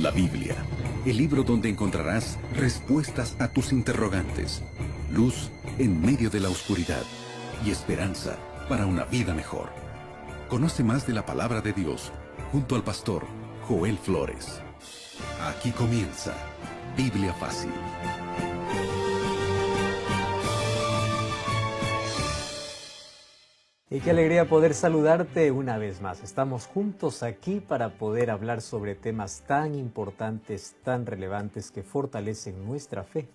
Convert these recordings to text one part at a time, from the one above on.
La Biblia, el libro donde encontrarás respuestas a tus interrogantes, luz en medio de la oscuridad y esperanza para una vida mejor. Conoce más de la palabra de Dios junto al pastor Joel Flores. Aquí comienza Biblia Fácil. Y qué alegría poder saludarte una vez más. Estamos juntos aquí para poder hablar sobre temas tan importantes, tan relevantes que fortalecen nuestra fe.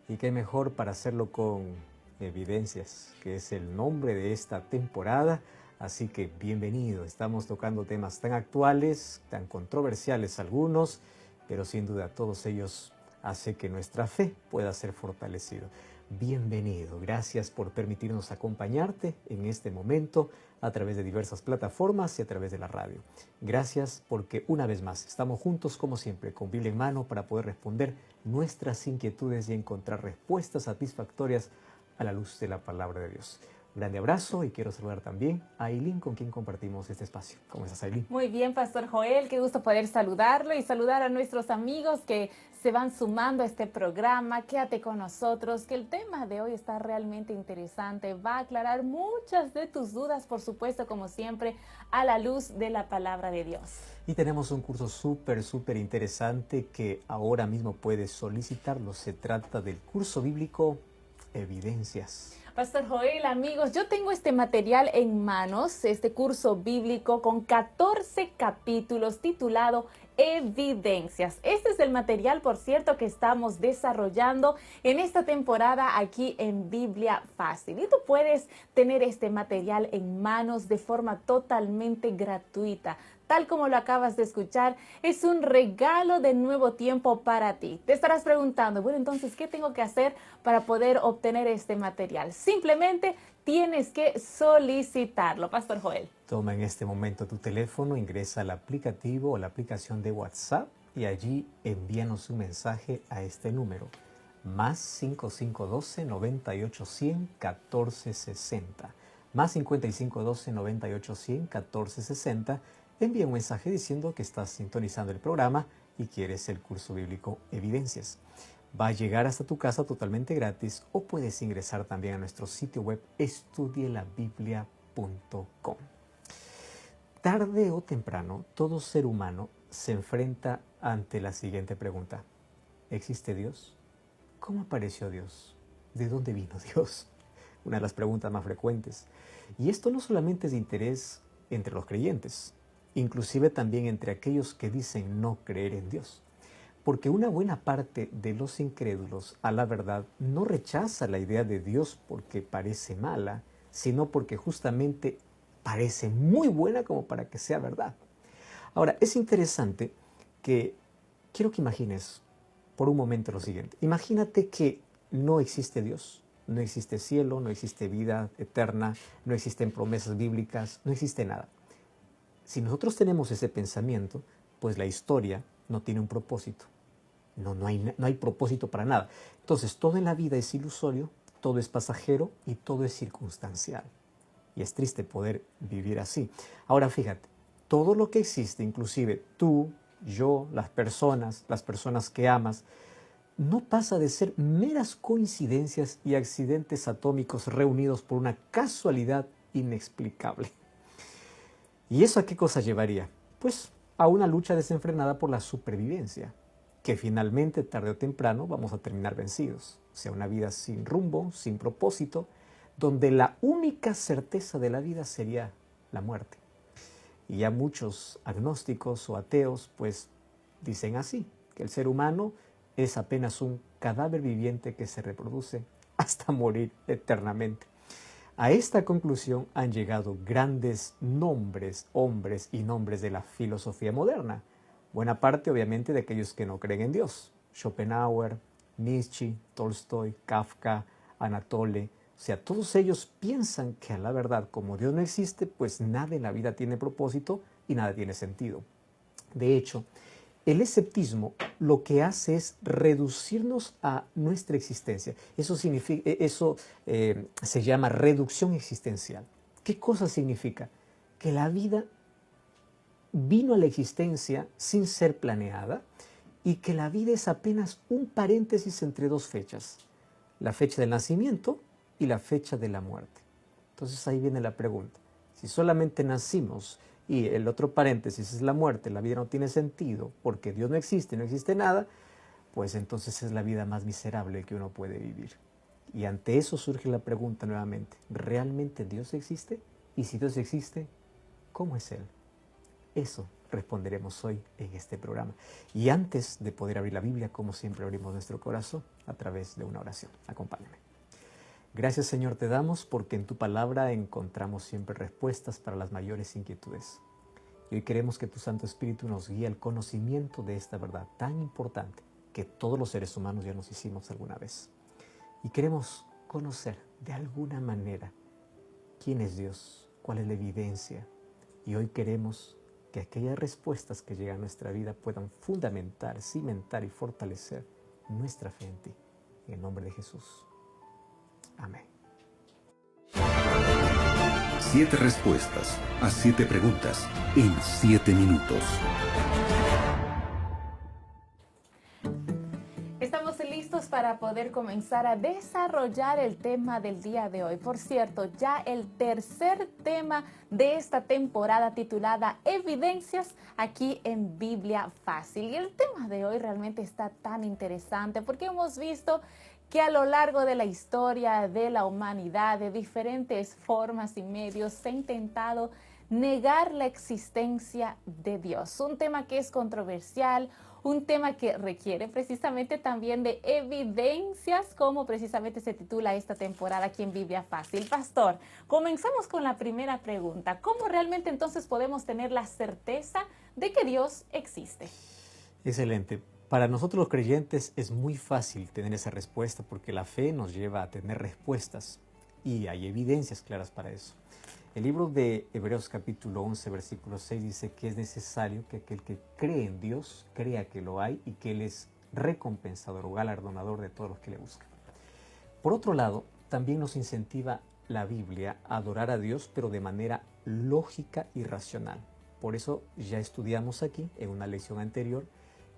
Y qué mejor para hacerlo con evidencias, que es el nombre de esta temporada. Así que bienvenido. Estamos tocando temas tan actuales, tan controversiales algunos, pero sin duda todos ellos hacen que nuestra fe pueda ser fortalecida. Bienvenido, gracias por permitirnos acompañarte en este momento a través de diversas plataformas y a través de la radio. Gracias porque una vez más estamos juntos como siempre con Biblia en mano para poder responder nuestras inquietudes y encontrar respuestas satisfactorias a la luz de la palabra de Dios. Un grande abrazo y quiero saludar también a Aileen con quien compartimos este espacio. ¿Cómo estás, Aileen? Muy bien, Pastor Joel, qué gusto poder saludarlo y saludar a nuestros amigos que se van sumando a este programa. Quédate con nosotros, que el tema de hoy está realmente interesante. Va a aclarar muchas de tus dudas, por supuesto, como siempre, a la luz de la palabra de Dios. Y tenemos un curso súper interesante que ahora mismo puedes solicitarlo. Se trata del curso bíblico Evidencias. Pastor Joel, amigos, yo tengo este material en manos, este curso bíblico con 14 capítulos titulado Evidencias. Este es el material, por cierto, que estamos desarrollando en esta temporada aquí en Biblia Fácil. Y tú puedes tener este material en manos de forma totalmente gratuita. Tal como lo acabas de escuchar, es un regalo de nuevo tiempo para ti. Te estarás preguntando, bueno, entonces, ¿qué tengo que hacer para poder obtener este material? Simplemente tienes que solicitarlo, Pastor Joel. Toma en este momento tu teléfono, ingresa al aplicativo o la aplicación de WhatsApp y allí envíanos un mensaje a este número, más 5512 9810 1460, más 5512 9810 1460. Envía un mensaje diciendo que estás sintonizando el programa y quieres el curso bíblico Evidencias. Va a llegar hasta tu casa totalmente gratis o puedes ingresar también a nuestro sitio web estudielabiblia.com. Tarde o temprano, todo ser humano se enfrenta ante la siguiente pregunta. ¿Existe Dios? ¿Cómo apareció Dios? ¿De dónde vino Dios? Una de las preguntas más frecuentes. Y esto no solamente es de interés entre los creyentes, inclusive también entre aquellos que dicen no creer en Dios. Porque una buena parte de los incrédulos, a la verdad, no rechaza la idea de Dios porque parece mala, sino porque justamente parece muy buena como para que sea verdad. Ahora, es interesante que quiero que imagines por un momento lo siguiente. Imagínate que no existe Dios, no existe cielo, no existe vida eterna, no existen promesas bíblicas, no existe nada. Si nosotros tenemos ese pensamiento, pues la historia no tiene un propósito. No hay propósito para nada. Entonces, todo en la vida es ilusorio, todo es pasajero y todo es circunstancial. Y es triste poder vivir así. Ahora, fíjate, todo lo que existe, inclusive tú, yo, las personas que amas, no pasa de ser meras coincidencias y accidentes atómicos reunidos por una casualidad inexplicable. ¿Y eso a qué cosa llevaría? Pues a una lucha desenfrenada por la supervivencia, que finalmente, tarde o temprano, vamos a terminar vencidos. O sea, una vida sin rumbo, sin propósito, donde la única certeza de la vida sería la muerte. Y ya muchos agnósticos o ateos, pues, dicen así, que el ser humano es apenas un cadáver viviente que se reproduce hasta morir eternamente. A esta conclusión han llegado grandes nombres, hombres y nombres de la filosofía moderna. Buena parte, obviamente, de aquellos que no creen en Dios. Schopenhauer, Nietzsche, Tolstoy, Kafka, Anatole. O sea, todos ellos piensan que a la verdad, como Dios no existe, pues nada en la vida tiene propósito y nada tiene sentido. De hecho, el escepticismo lo que hace es reducirnos a nuestra existencia. Eso se llama reducción existencial. ¿Qué cosa significa? Que la vida vino a la existencia sin ser planeada, y que la vida es apenas un paréntesis entre dos fechas, la fecha del nacimiento y la fecha de la muerte. Entonces ahí viene la pregunta, si solamente nacimos y el otro paréntesis es la muerte, la vida no tiene sentido porque Dios no existe, no existe nada, pues entonces es la vida más miserable que uno puede vivir. Y ante eso surge la pregunta nuevamente, ¿realmente Dios existe? Y si Dios existe, ¿cómo es Él? Eso responderemos hoy en este programa. Y antes de poder abrir la Biblia, como siempre abrimos nuestro corazón a través de una oración. Acompáñame. Gracias, Señor, te damos porque en tu palabra encontramos siempre respuestas para las mayores inquietudes. Y hoy queremos que tu Santo Espíritu nos guíe al conocimiento de esta verdad tan importante que todos los seres humanos ya nos hicimos alguna vez. Y queremos conocer de alguna manera quién es Dios, cuál es la evidencia. Y hoy queremos que aquellas respuestas que llegan a nuestra vida puedan fundamentar, cimentar y fortalecer nuestra fe en ti. En el nombre de Jesús. Amén. 7 respuestas a 7 preguntas en 7 minutos. Estamos listos para poder comenzar a desarrollar el tema del día de hoy. Por cierto, ya el tercer tema de esta temporada titulada Evidencias aquí en Biblia Fácil. Y el tema de hoy realmente está tan interesante porque hemos visto que a lo largo de la historia de la humanidad, de diferentes formas y medios, se ha intentado negar la existencia de Dios. Un tema que es controversial, un tema que requiere precisamente también de evidencias, como precisamente se titula esta temporada aquí en Biblia Fácil. Pastor, comenzamos con la primera pregunta. ¿Cómo realmente entonces podemos tener la certeza de que Dios existe? Excelente. Para nosotros los creyentes es muy fácil tener esa respuesta porque la fe nos lleva a tener respuestas y hay evidencias claras para eso. El libro de Hebreos capítulo 11, versículo 6 dice que es necesario que aquel que cree en Dios crea que lo hay y que Él es recompensador o galardonador de todos los que le buscan. Por otro lado, también nos incentiva la Biblia a adorar a Dios, pero de manera lógica y racional. Por eso ya estudiamos aquí, en una lección anterior,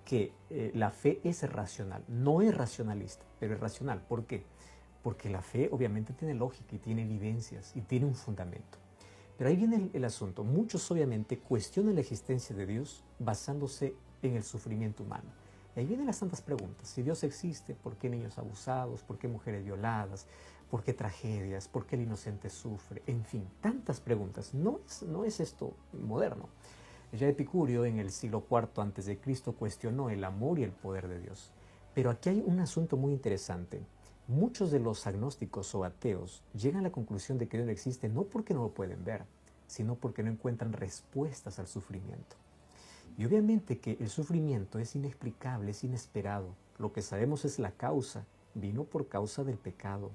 que la fe es racional, no es racionalista, pero es racional. ¿Por qué? Porque la fe obviamente tiene lógica y tiene evidencias y tiene un fundamento. Pero ahí viene el asunto. Muchos obviamente cuestionan la existencia de Dios basándose en el sufrimiento humano. Y ahí vienen las tantas preguntas. Si Dios existe, ¿por qué niños abusados? ¿Por qué mujeres violadas? ¿Por qué tragedias? ¿Por qué el inocente sufre? En fin, tantas preguntas. No es esto moderno. Ya Epicurio en el siglo IV a.C. cuestionó el amor y el poder de Dios. Pero aquí hay un asunto muy interesante. Muchos de los agnósticos o ateos llegan a la conclusión de que Dios no existe no porque no lo pueden ver, sino porque no encuentran respuestas al sufrimiento. Y obviamente que el sufrimiento es inexplicable, es inesperado. Lo que sabemos es la causa, vino por causa del pecado.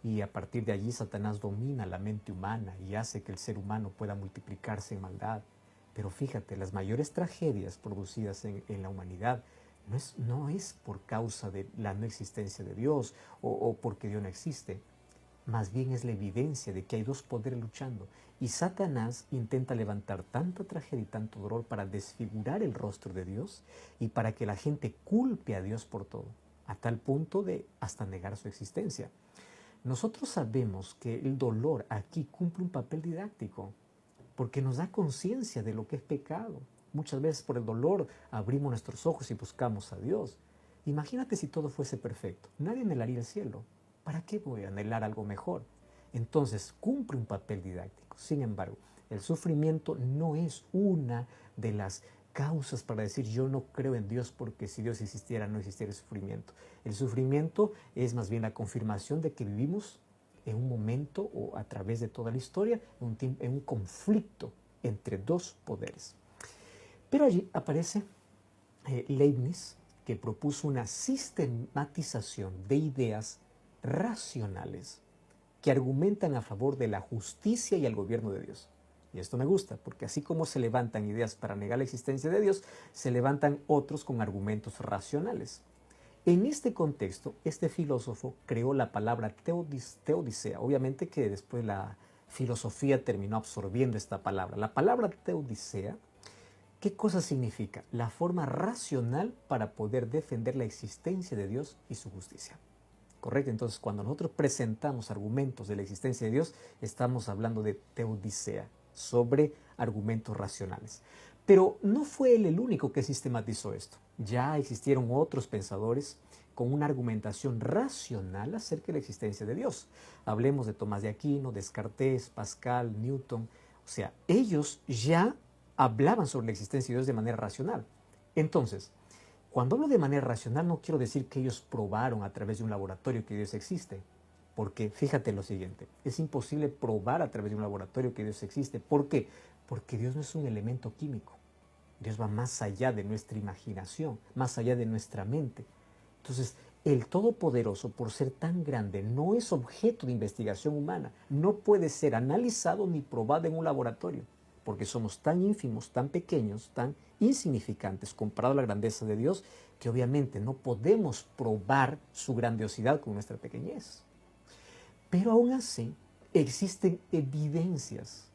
Y a partir de allí Satanás domina la mente humana y hace que el ser humano pueda multiplicarse en maldad. Pero fíjate, las mayores tragedias producidas en la humanidad no es por causa de la no existencia de Dios o porque Dios no existe. Más bien es la evidencia de que hay dos poderes luchando. Y Satanás intenta levantar tanta tragedia y tanto dolor para desfigurar el rostro de Dios y para que la gente culpe a Dios por todo, a tal punto de hasta negar su existencia. Nosotros sabemos que el dolor aquí cumple un papel didáctico, porque nos da conciencia de lo que es pecado. Muchas veces por el dolor abrimos nuestros ojos y buscamos a Dios. Imagínate si todo fuese perfecto. Nadie anhelaría el cielo. ¿Para qué voy a anhelar algo mejor? Entonces cumple un papel didáctico. Sin embargo, el sufrimiento no es una de las causas para decir yo no creo en Dios porque si Dios existiera no existiera el sufrimiento. El sufrimiento es más bien la confirmación de que vivimos en un momento o a través de toda la historia, en un conflicto entre dos poderes. Pero allí aparece Leibniz, que propuso una sistematización de ideas racionales que argumentan a favor de la justicia y el gobierno de Dios. Y esto me gusta, porque así como se levantan ideas para negar la existencia de Dios, se levantan otros con argumentos racionales. En este contexto, este filósofo creó la palabra teodicea. Obviamente que después la filosofía terminó absorbiendo esta palabra. La palabra teodicea ¿Qué cosa significa? La forma racional para poder defender la existencia de Dios y su justicia. ¿Correcto? Entonces, cuando nosotros presentamos argumentos de la existencia de Dios, estamos hablando de teodicea, sobre argumentos racionales. Pero no fue él el único que sistematizó esto. Ya existieron otros pensadores con una argumentación racional acerca de la existencia de Dios. Hablemos de Tomás de Aquino, Descartes, Pascal, Newton. O sea, ellos ya hablaban sobre la existencia de Dios de manera racional. Entonces, cuando hablo de manera racional, no quiero decir que ellos probaron a través de un laboratorio que Dios existe. Porque fíjate lo siguiente, es imposible probar a través de un laboratorio que Dios existe. ¿Por qué? Porque Dios no es un elemento químico. Dios va más allá de nuestra imaginación, más allá de nuestra mente. Entonces, el Todopoderoso, por ser tan grande, no es objeto de investigación humana. No puede ser analizado ni probado en un laboratorio, porque somos tan ínfimos, tan pequeños, tan insignificantes comparado a la grandeza de Dios, que obviamente no podemos probar su grandiosidad con nuestra pequeñez. Pero aún así, existen evidencias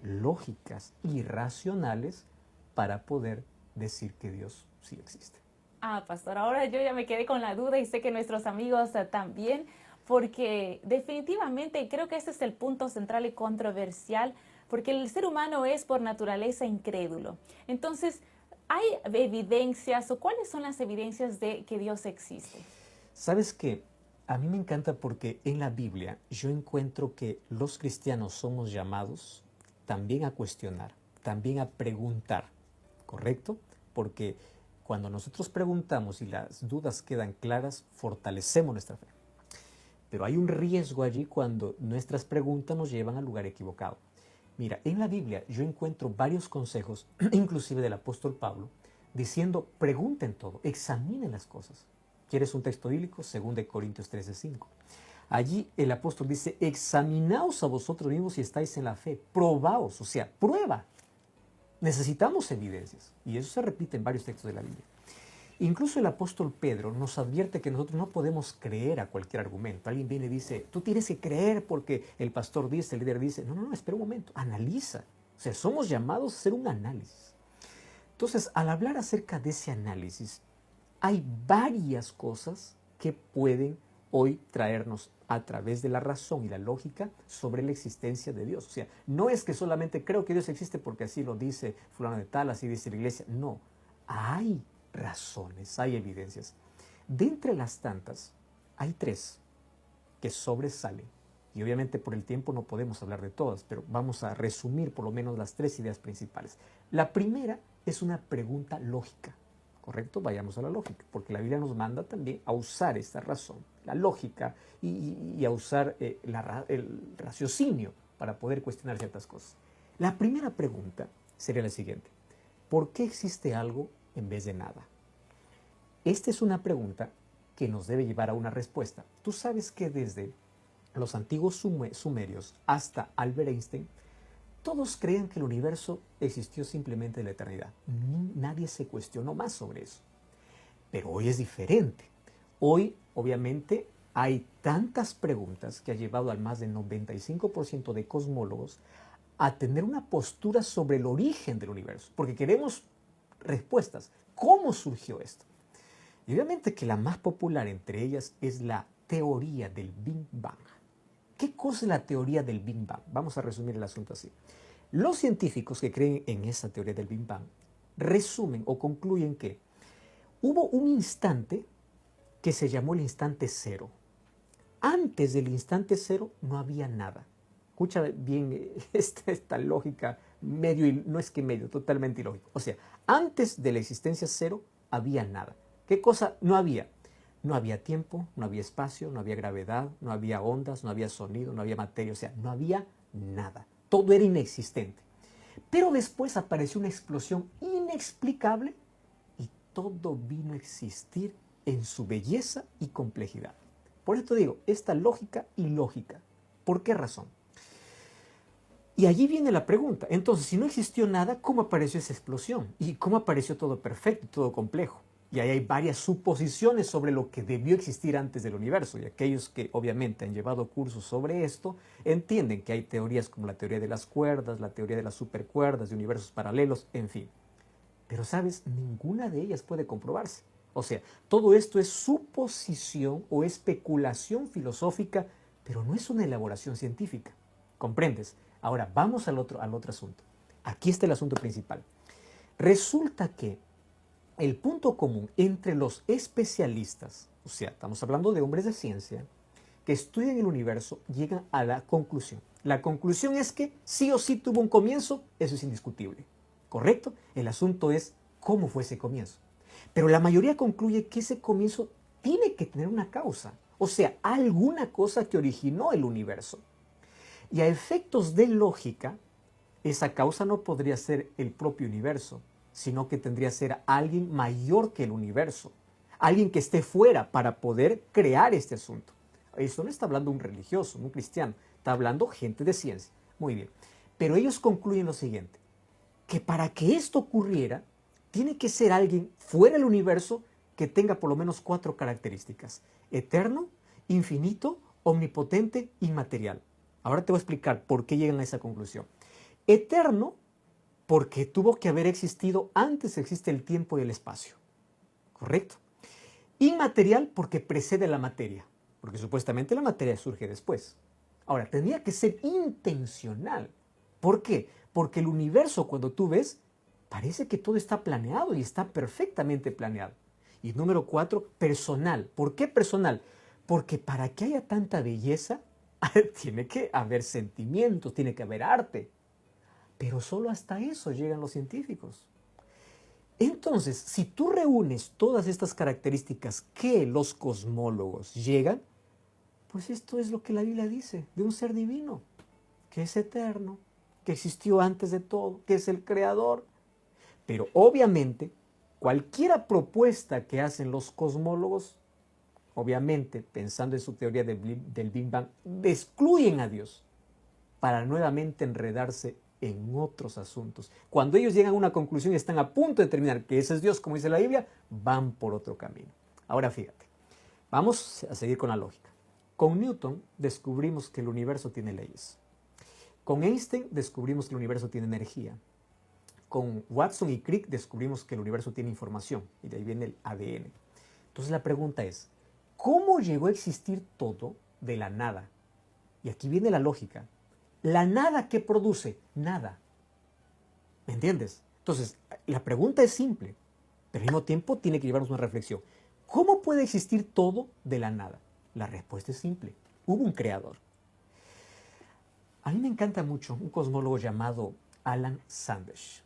lógicas y racionales para poder decir que Dios sí existe. Pastor, ahora yo ya me quedé con la duda y sé que nuestros amigos también, porque definitivamente creo que ese es el punto central y controversial, porque el ser humano es por naturaleza incrédulo. Entonces, ¿hay evidencias o cuáles son las evidencias de que Dios existe? ¿Sabes qué? A mí me encanta porque en la Biblia yo encuentro que los cristianos somos llamados también a cuestionar, también a preguntar, ¿correcto? Porque cuando nosotros preguntamos y las dudas quedan claras, fortalecemos nuestra fe. Pero hay un riesgo allí cuando nuestras preguntas nos llevan al lugar equivocado. Mira, en la Biblia yo encuentro varios consejos, inclusive del apóstol Pablo, diciendo, pregunten todo, examinen las cosas. ¿Quieres un texto bíblico? 2 Corintios 13:5. Allí el apóstol dice, examinaos a vosotros mismos si estáis en la fe, probaos, o sea, prueba. Necesitamos evidencias, y eso se repite en varios textos de la Biblia. Incluso el apóstol Pedro nos advierte que nosotros no podemos creer a cualquier argumento. Alguien viene y dice, tú tienes que creer porque el pastor dice, el líder dice. No, espera un momento, analiza. O sea, somos llamados a hacer un análisis. Entonces, al hablar acerca de ese análisis, hay varias cosas que pueden hoy traernos a través de la razón y la lógica sobre la existencia de Dios. O sea, no es que solamente creo que Dios existe porque así lo dice fulano de tal, así dice la iglesia. No, hay razones, hay evidencias. De entre las tantas, hay 3 que sobresalen. Y obviamente por el tiempo no podemos hablar de todas, pero vamos a resumir por lo menos las 3 ideas principales. La primera es una pregunta lógica. ¿Correcto? Vayamos a la lógica, porque la Biblia nos manda también a usar esta razón, la lógica, y a usar el raciocinio para poder cuestionar ciertas cosas. La primera pregunta sería la siguiente: ¿por qué existe algo en vez de nada? Esta es una pregunta que nos debe llevar a una respuesta. Tú sabes que desde los antiguos sumerios hasta Albert Einstein, todos creían que el universo existió simplemente en la eternidad. Nadie se cuestionó más sobre eso. Pero hoy es diferente. Hoy, obviamente, hay tantas preguntas que ha llevado al más del 95% de cosmólogos a tener una postura sobre el origen del universo. Porque queremos respuestas. ¿Cómo surgió esto? Y obviamente que la más popular entre ellas es la teoría del Big Bang. ¿Qué cosa es la teoría del Big Bang? Vamos a resumir el asunto así. Los científicos que creen en esa teoría del Big Bang resumen o concluyen que hubo un instante que se llamó el instante cero. Antes del instante cero no había nada. Escucha bien esta lógica, medio, no es que medio, totalmente ilógico. O sea, antes de la existencia cero había nada. ¿Qué cosa no había? No había tiempo, no había espacio, no había gravedad, no había ondas, no había sonido, no había materia, o sea, no había nada. Todo era inexistente. Pero después apareció una explosión inexplicable y todo vino a existir en su belleza y complejidad. Por esto digo, esta lógica ilógica. ¿Por qué razón? Y allí viene la pregunta. Entonces, si no existió nada, ¿cómo apareció esa explosión? ¿Y cómo apareció todo perfecto y todo complejo? Y ahí hay varias suposiciones sobre lo que debió existir antes del universo. Y aquellos que obviamente han llevado cursos sobre esto entienden que hay teorías como la teoría de las cuerdas, la teoría de las supercuerdas, de universos paralelos, en fin. Pero sabes, ninguna de ellas puede comprobarse. O sea, todo esto es suposición o especulación filosófica, pero no es una elaboración científica. ¿Comprendes? Ahora, vamos al otro asunto. Aquí está el asunto principal. Resulta que el punto común entre los especialistas, o sea, estamos hablando de hombres de ciencia, que estudian el universo, llegan a la conclusión. La conclusión es que sí o sí tuvo un comienzo, eso es indiscutible. ¿Correcto? El asunto es cómo fue ese comienzo. Pero la mayoría concluye que ese comienzo tiene que tener una causa, o sea, alguna cosa que originó el universo. Y a efectos de lógica, esa causa no podría ser el propio universo, sino que tendría que ser alguien mayor que el universo, alguien que esté fuera para poder crear este asunto. Eso no está hablando un religioso, un cristiano, está hablando gente de ciencia. Muy bien, pero ellos concluyen lo siguiente, que para que esto ocurriera, tiene que ser alguien fuera del universo que tenga por lo menos 4 características: eterno, infinito, omnipotente, inmaterial. Ahora te voy a explicar por qué llegan a esa conclusión. Eterno, porque tuvo que haber existido antes existe el tiempo y el espacio. ¿Correcto? Inmaterial, porque precede la materia, porque supuestamente la materia surge después. Ahora, tendría que ser intencional. ¿Por qué? Porque el universo, cuando tú ves, parece que todo está planeado y está perfectamente planeado. Y número 4, personal. ¿Por qué personal? Porque para que haya tanta belleza, tiene que haber sentimientos, tiene que haber arte. Pero solo hasta eso llegan los científicos. Entonces, si tú reúnes todas estas características que los cosmólogos llegan, pues esto es lo que la Biblia dice de un ser divino, que es eterno, que existió antes de todo, que es el creador. Pero obviamente, cualquier propuesta que hacen los cosmólogos, obviamente, pensando en su teoría del Big Bang, excluyen a Dios para nuevamente enredarse en otros asuntos. Cuando ellos llegan a una conclusión y están a punto de determinar que ese es Dios, como dice la Biblia, van por otro camino. Ahora fíjate, vamos a seguir con la lógica. Con Newton descubrimos que el universo tiene leyes. Con Einstein descubrimos que el universo tiene energía. Con Watson y Crick descubrimos que el universo tiene información, y de ahí viene el ADN. Entonces la pregunta es, ¿cómo llegó a existir todo de la nada? Y aquí viene la lógica. La nada, ¿qué produce? Nada. ¿Me entiendes? Entonces, la pregunta es simple, pero al mismo tiempo tiene que llevarnos una reflexión. ¿Cómo puede existir todo de la nada? La respuesta es simple. Hubo un creador. A mí me encanta mucho un cosmólogo llamado Alan Sandage.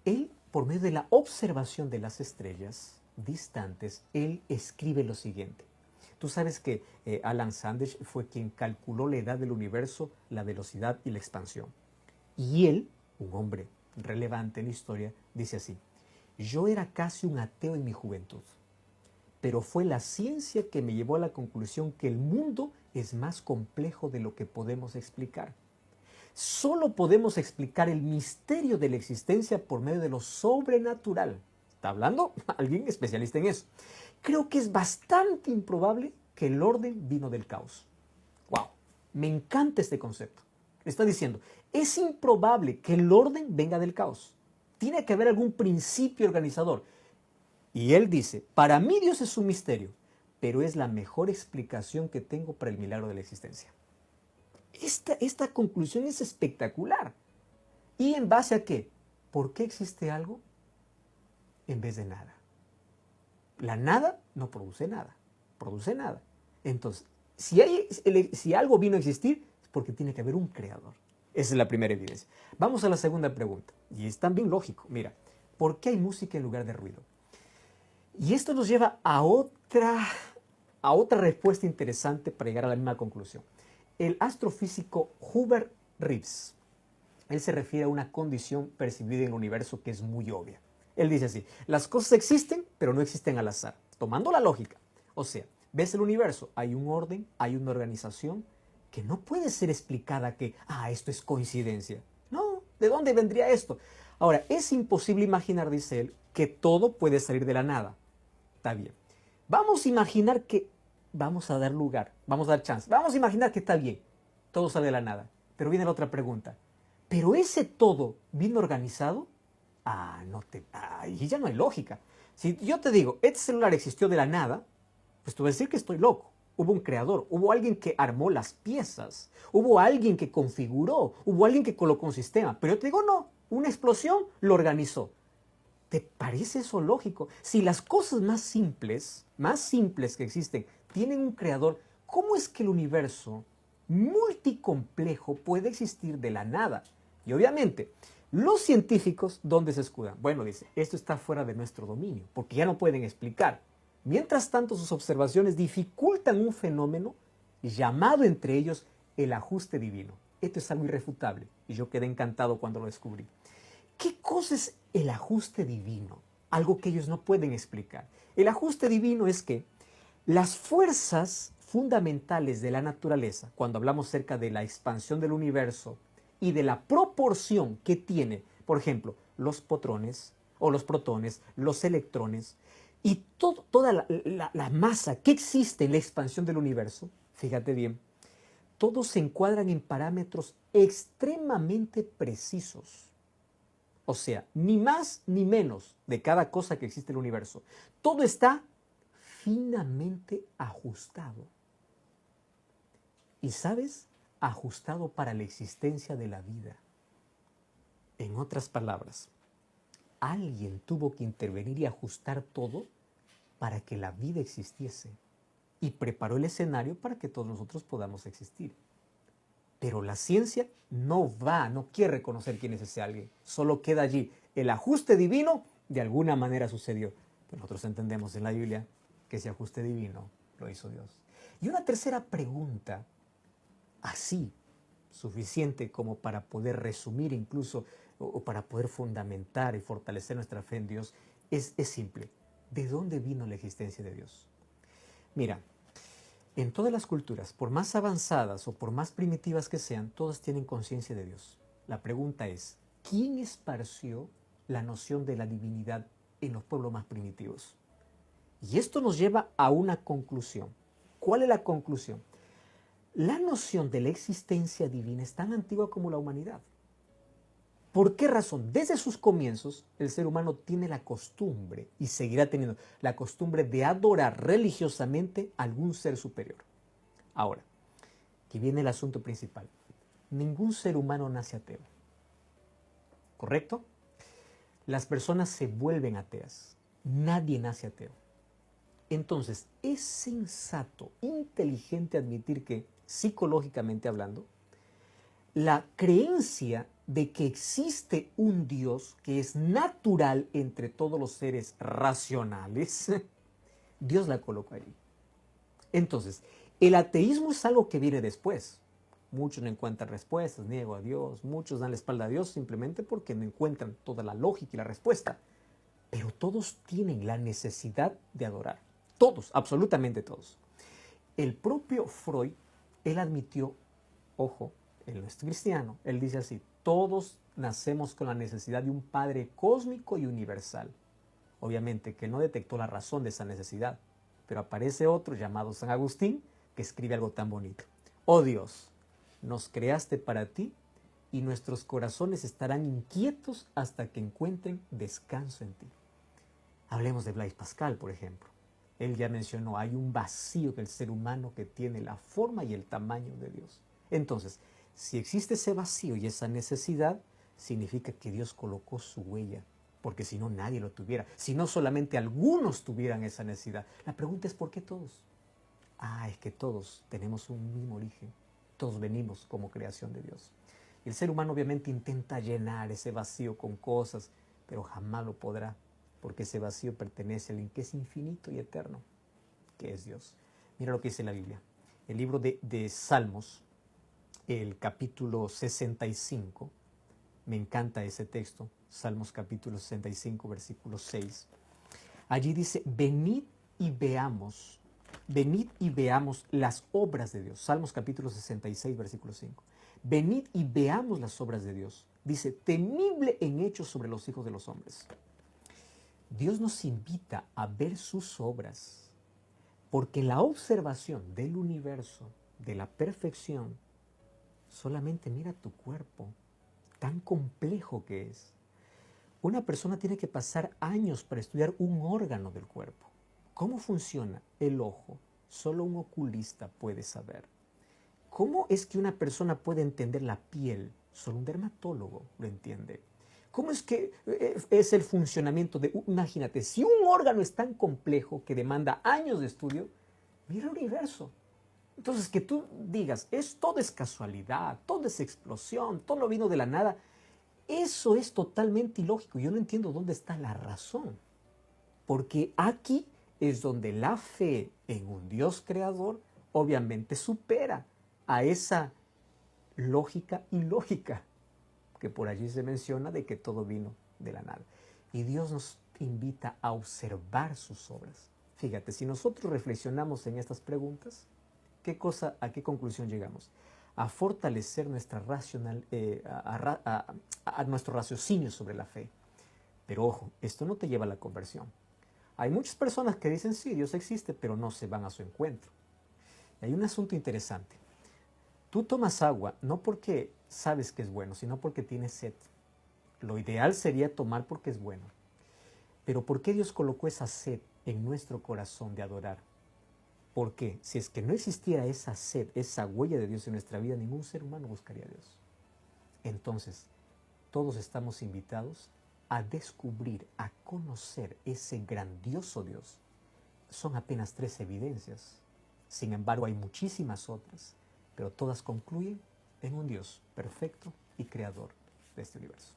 Él, por medio de la observación de las estrellas distantes, él escribe lo siguiente. Tú sabes que Alan Sandage fue quien calculó la edad del universo, la velocidad y la expansión. Y él, un hombre relevante en la historia, dice así: yo era casi un ateo en mi juventud, pero fue la ciencia que me llevó a la conclusión que el mundo es más complejo de lo que podemos explicar. Solo podemos explicar el misterio de la existencia por medio de lo sobrenatural. Está hablando alguien especialista en eso. Creo que es bastante improbable que el orden vino del caos. ¡Wow! Me encanta este concepto. Está diciendo, es improbable que el orden venga del caos. Tiene que haber algún principio organizador. Y él dice, para mí Dios es un misterio, pero es la mejor explicación que tengo para el milagro de la existencia. Esta conclusión es espectacular. ¿Y en base a qué? ¿Por qué existe algo en vez de nada? La nada no produce nada, produce nada. Entonces, si algo vino a existir, es porque tiene que haber un creador. Esa es la primera evidencia. Vamos a la segunda pregunta, y es también lógico. Mira, ¿por qué hay música en lugar de ruido? Y esto nos lleva a otra respuesta interesante para llegar a la misma conclusión. El astrofísico Hubert Reeves, él se refiere a una condición percibida en el universo que es muy obvia. Él dice así, las cosas existen, pero no existen al azar, tomando la lógica. O sea, ves el universo, hay un orden, hay una organización que no puede ser explicada que, esto es coincidencia. No, ¿de dónde vendría esto? Ahora, es imposible imaginar, dice él, que todo puede salir de la nada. Está bien. Vamos a imaginar que, vamos a dar lugar, vamos a dar chance, vamos a imaginar que está bien, todo sale de la nada. Pero viene la otra pregunta, ¿pero ese todo vino organizado? Y ya no hay lógica. Si yo te digo, este celular existió de la nada, pues tú vas a decir que estoy loco. Hubo un creador, hubo alguien que armó las piezas, hubo alguien que configuró, hubo alguien que colocó un sistema. Pero yo te digo, no, una explosión lo organizó. ¿Te parece eso lógico? Si las cosas más simples que existen, tienen un creador, ¿cómo es que el universo multicomplejo puede existir de la nada? Y obviamente, los científicos, ¿dónde se escudan? Bueno, dice, esto está fuera de nuestro dominio, porque ya no pueden explicar. Mientras tanto, sus observaciones dificultan un fenómeno llamado entre ellos el ajuste divino. Esto es algo irrefutable y yo quedé encantado cuando lo descubrí. ¿Qué cosa es el ajuste divino? Algo que ellos no pueden explicar. El ajuste divino es que las fuerzas fundamentales de la naturaleza, cuando hablamos acerca de la expansión del universo y de la proporción que tiene, por ejemplo, los protones, los electrones, y toda la masa que existe en la expansión del universo, fíjate bien, todos se encuadran en parámetros extremadamente precisos. O sea, ni más ni menos de cada cosa que existe en el universo. Todo está finamente ajustado. Y ¿sabes? Ajustado para la existencia de la vida. En otras palabras, alguien tuvo que intervenir y ajustar todo para que la vida existiese y preparó el escenario para que todos nosotros podamos existir. Pero la ciencia no quiere reconocer quién es ese alguien. Solo queda allí. El ajuste divino de alguna manera sucedió. Pero nosotros entendemos en la Biblia que ese ajuste divino lo hizo Dios. Y una tercera pregunta, así, suficiente como para poder resumir incluso o para poder fundamentar y fortalecer nuestra fe en Dios, es simple. ¿De dónde vino la existencia de Dios? Mira, en todas las culturas, por más avanzadas o por más primitivas que sean, todas tienen conciencia de Dios. La pregunta es, ¿quién esparció la noción de la divinidad en los pueblos más primitivos? Y esto nos lleva a una conclusión. ¿Cuál es la conclusión? La noción de la existencia divina es tan antigua como la humanidad. ¿Por qué razón? Desde sus comienzos, el ser humano tiene la costumbre, y seguirá teniendo la costumbre de adorar religiosamente a algún ser superior. Ahora, aquí viene el asunto principal. Ningún ser humano nace ateo. ¿Correcto? Las personas se vuelven ateas. Nadie nace ateo. Entonces, es sensato, inteligente admitir que, psicológicamente hablando, la creencia de que existe un Dios que es natural entre todos los seres racionales, Dios la colocó allí. Entonces, el ateísmo es algo que viene después. Muchos no encuentran respuestas, niego a Dios, muchos dan la espalda a Dios simplemente porque no encuentran toda la lógica y la respuesta. Pero todos tienen la necesidad de adorar. Todos, absolutamente todos. El propio Freud, él admitió, ojo, él no es cristiano, él dice así, todos nacemos con la necesidad de un Padre cósmico y universal. Obviamente que no detectó la razón de esa necesidad, pero aparece otro llamado San Agustín que escribe algo tan bonito. Oh Dios, nos creaste para ti y nuestros corazones estarán inquietos hasta que encuentren descanso en ti. Hablemos de Blaise Pascal, por ejemplo. Él ya mencionó, hay un vacío del ser humano que tiene la forma y el tamaño de Dios. Entonces, si existe ese vacío y esa necesidad, significa que Dios colocó su huella, porque si no nadie lo tuviera, si no solamente algunos tuvieran esa necesidad. La pregunta es ¿por qué todos? Es que todos tenemos un mismo origen, todos venimos como creación de Dios. Y el ser humano obviamente intenta llenar ese vacío con cosas, pero jamás lo podrá, porque ese vacío pertenece a alguien que es infinito y eterno, que es Dios. Mira lo que dice la Biblia. El libro de Salmos, el capítulo 65, me encanta ese texto, Salmos capítulo 65, versículo 6. Allí dice, venid y veamos las obras de Dios. Salmos capítulo 66, versículo 5. Venid y veamos las obras de Dios. Dice, temible en hechos sobre los hijos de los hombres. Dios nos invita a ver sus obras, porque la observación del universo, de la perfección, solamente mira tu cuerpo, tan complejo que es. Una persona tiene que pasar años para estudiar un órgano del cuerpo. ¿Cómo funciona el ojo? Solo un oculista puede saber. ¿Cómo es que una persona puede entender la piel? Solo un dermatólogo lo entiende. ¿Cómo es que es el funcionamiento de... Imagínate, si un órgano es tan complejo que demanda años de estudio, mira el universo. Entonces, que tú digas, todo es casualidad, todo es explosión, todo vino de la nada, eso es totalmente ilógico. Yo no entiendo dónde está la razón. Porque aquí es donde la fe en un Dios creador obviamente supera a esa lógica ilógica que por allí se menciona de que todo vino de la nada. Y Dios nos invita a observar sus obras. Fíjate, si nosotros reflexionamos en estas preguntas, ¿a qué conclusión llegamos? A fortalecer nuestra nuestro raciocinio sobre la fe. Pero ojo, esto no te lleva a la conversión. Hay muchas personas que dicen, sí, Dios existe, pero no se van a su encuentro. Y hay un asunto interesante. Tú tomas agua no porque sabes que es bueno, sino porque tienes sed. Lo ideal sería tomar porque es bueno. Pero ¿por qué Dios colocó esa sed en nuestro corazón de adorar? Porque si es que no existiera esa sed, esa huella de Dios en nuestra vida, ningún ser humano buscaría a Dios. Entonces, todos estamos invitados a descubrir, a conocer ese grandioso Dios. Son apenas 3 evidencias. Sin embargo, hay muchísimas otras, pero todas concluyen en un Dios perfecto y creador de este universo.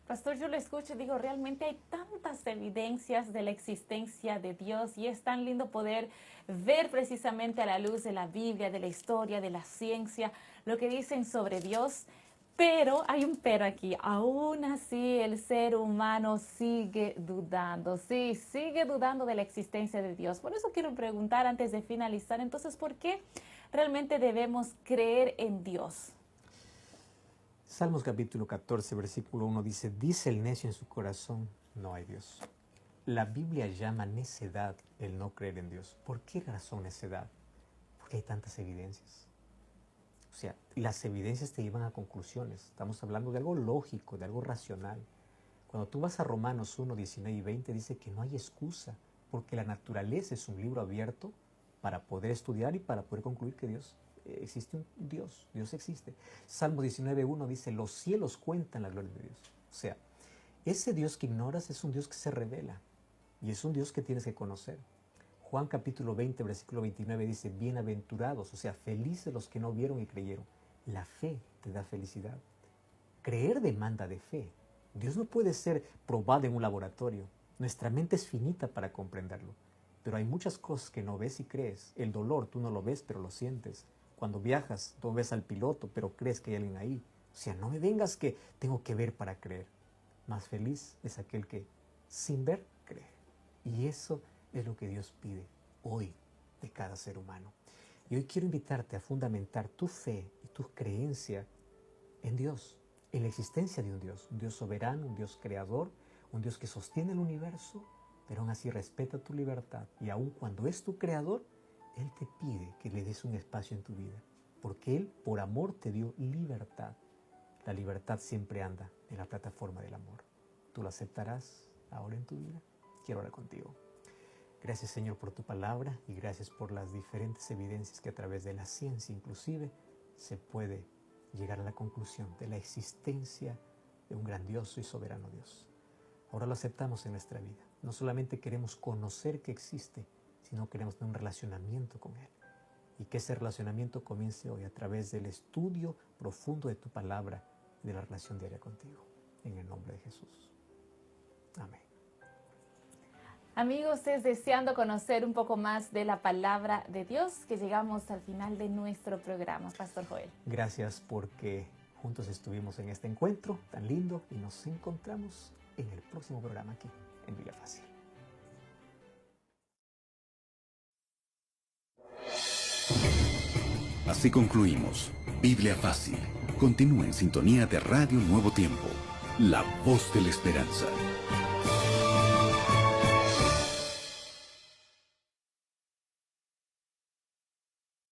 Pastor, yo lo escucho y digo, realmente hay tantas evidencias de la existencia de Dios y es tan lindo poder ver precisamente a la luz de la Biblia, de la historia, de la ciencia, lo que dicen sobre Dios. Pero hay un pero aquí, aún así el ser humano sigue dudando, sí, sigue dudando de la existencia de Dios. Por eso quiero preguntar antes de finalizar, entonces, ¿por qué realmente debemos creer en Dios? Salmos capítulo 14, versículo 1 dice el necio en su corazón, no hay Dios. La Biblia llama necedad el no creer en Dios. ¿Por qué razón necedad? Porque hay tantas evidencias. O sea, las evidencias te llevan a conclusiones. Estamos hablando de algo lógico, de algo racional. Cuando tú vas a Romanos 1, 19 y 20, dice que no hay excusa, porque la naturaleza es un libro abierto para poder estudiar y para poder concluir que existe un Dios. Dios existe. Salmo 19, 1 dice, los cielos cuentan la gloria de Dios. O sea, ese Dios que ignoras es un Dios que se revela y es un Dios que tienes que conocer. Juan capítulo 20, versículo 29 dice, bienaventurados, o sea, felices los que no vieron y creyeron. La fe te da felicidad. Creer demanda de fe. Dios no puede ser probado en un laboratorio. Nuestra mente es finita para comprenderlo. Pero hay muchas cosas que no ves y crees. El dolor, tú no lo ves, pero lo sientes. Cuando viajas, tú ves al piloto, pero crees que hay alguien ahí. O sea, no me vengas que tengo que ver para creer. Más feliz es aquel que sin ver cree. Y eso es lo que Dios pide hoy de cada ser humano. Y hoy quiero invitarte a fundamentar tu fe y tu creencia en Dios, en la existencia de un Dios soberano, un Dios creador, un Dios que sostiene el universo, pero aún así respeta tu libertad. Y aun cuando es tu creador, Él te pide que le des un espacio en tu vida, porque Él por amor te dio libertad. La libertad siempre anda en la plataforma del amor. ¿Tú lo aceptarás ahora en tu vida? Quiero orar contigo. Gracias, Señor, por tu palabra y gracias por las diferentes evidencias que a través de la ciencia inclusive se puede llegar a la conclusión de la existencia de un grandioso y soberano Dios. Ahora lo aceptamos en nuestra vida. No solamente queremos conocer que existe, sino queremos tener un relacionamiento con Él. Y que ese relacionamiento comience hoy a través del estudio profundo de tu palabra y de la relación diaria contigo. En el nombre de Jesús. Amén. Amigos, es deseando conocer un poco más de la palabra de Dios que llegamos al final de nuestro programa, Pastor Joel. Gracias porque juntos estuvimos en este encuentro tan lindo y nos encontramos en el próximo programa aquí en Biblia Fácil. Así concluimos Biblia Fácil. Continúa en sintonía de Radio Nuevo Tiempo, la voz de la esperanza.